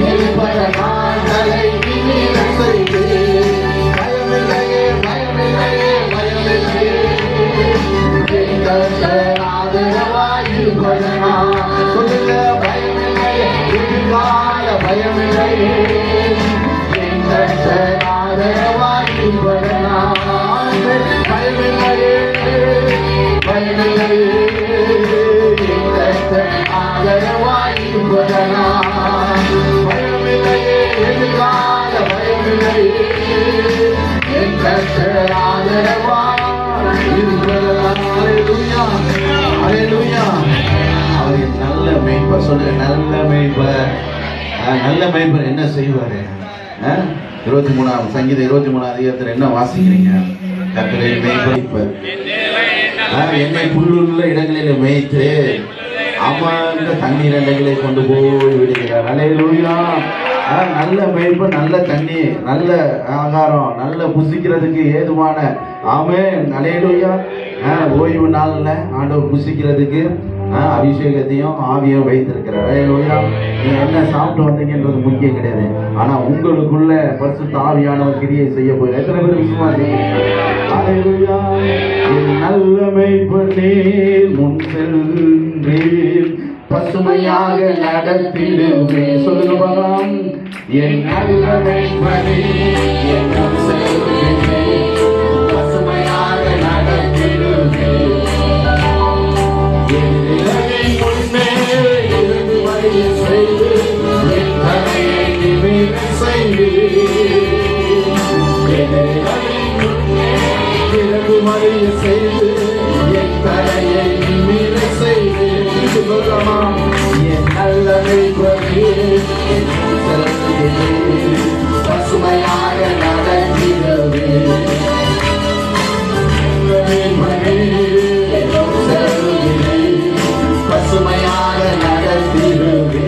எதிர்பட நான் தலை நிமிர செய்வேன். பயமில்லையே பயமில்லையே பயமில்லையே எங்கள் ஆதரவாயிருப்பதனா. சொல்லுங்க பயமில்லையே எதிர்கால பயமில்லையே எங்கள் ஆதரவாயிருப்பதனா. பயமில்லையே பயமில்லையே எங்கள் ஆதரவாயிருப்பதனா. பயமில்லையே எதிர்கால பயமில்லையே எங்கள் ஆதரவாயிருப்பதனா. அவர் நல்ல மேய்ப்பர். சொல்லுங்க நல்ல மேய்ப்பர். நல்ல மேய்ப்பர் என்ன செய்வாரு? 23ஆம் சங்கீதம் 23ஆம் அதிகாரத்தில் என்ன வாசிக்கிறீங்க? கர்த்தரே மேய்ப்பர் என்னை புல்லுள்ள இடங்களில் மேய்த்து அமர்ந்த தண்ணீர் இடங்களை கொண்டு போய் விடுகிறார். அல்லேலூயா. நல்ல மேய்ப்பர், நல்ல தண்ணீர், நல்ல ஆகாரம், நல்ல புசிக்கிறதுக்கு ஏதுவான ஆமென். அல்லேலூயா. ஓய்வு நாள்ல ஆண்டவர் புசிக்கிறதுக்கு அபிஷேகத்தையும் ஆவியும் வைத்திருக்கிறார். அல்லேலூயா. நீங்க என்ன சாப்பிட்டு வந்தீங்கன்றது முக்கியம் கிடையாது. ஆனா உங்களுக்குள்ள பரிசுத்த ஆவியானவர் கிரியை செய்ய போய் எத்தனை பேர் விசுவாசிக்கிறீங்க? அல்லேலூயா. நல்ல மேய்ப்பர் நீர் முன் சென்றீர் பசுமையாக நடத்திடுவே. சொல்லுங்க பாக்கலாம். என் நல்ல மேய்ப்பனே என் முன் சென்றீர் பசுமையாக நடத்திடுவே. என் நிலையின் முன்னே இருந்து வழிய செய்து என் தலையை நிமிர செய்வீர். என் நிலையின் முன்னே இருந்து வழிய செய்து என் தலையை நிமிர செய்வீர். என் நல்ல மேய்ப்பனே என் முன் சென்றீர் பசுமையாக நடத்திடுவே. பசுமையாக நடத்திடுவே.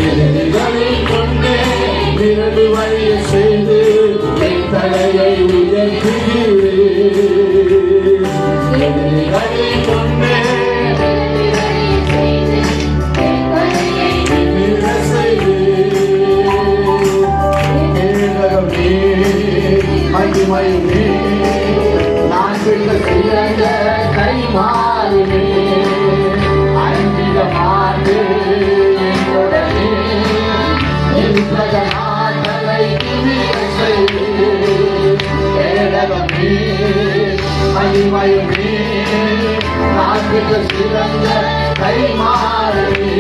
எதிரிகளில் கொண்டே விரடு வழிய செய்து என் தலையை உயர்த்துகிறே. எதிரிகளில் கொண்டே மகிமையுமே நான் பெற்ற சிறந்த கை மாறுமே அன்பிட மாறு என்பதனே என்பத நாட்டலை செய்தகமே. மகிமையுமே நான் பெற்ற சிறந்த கை மாறுமே.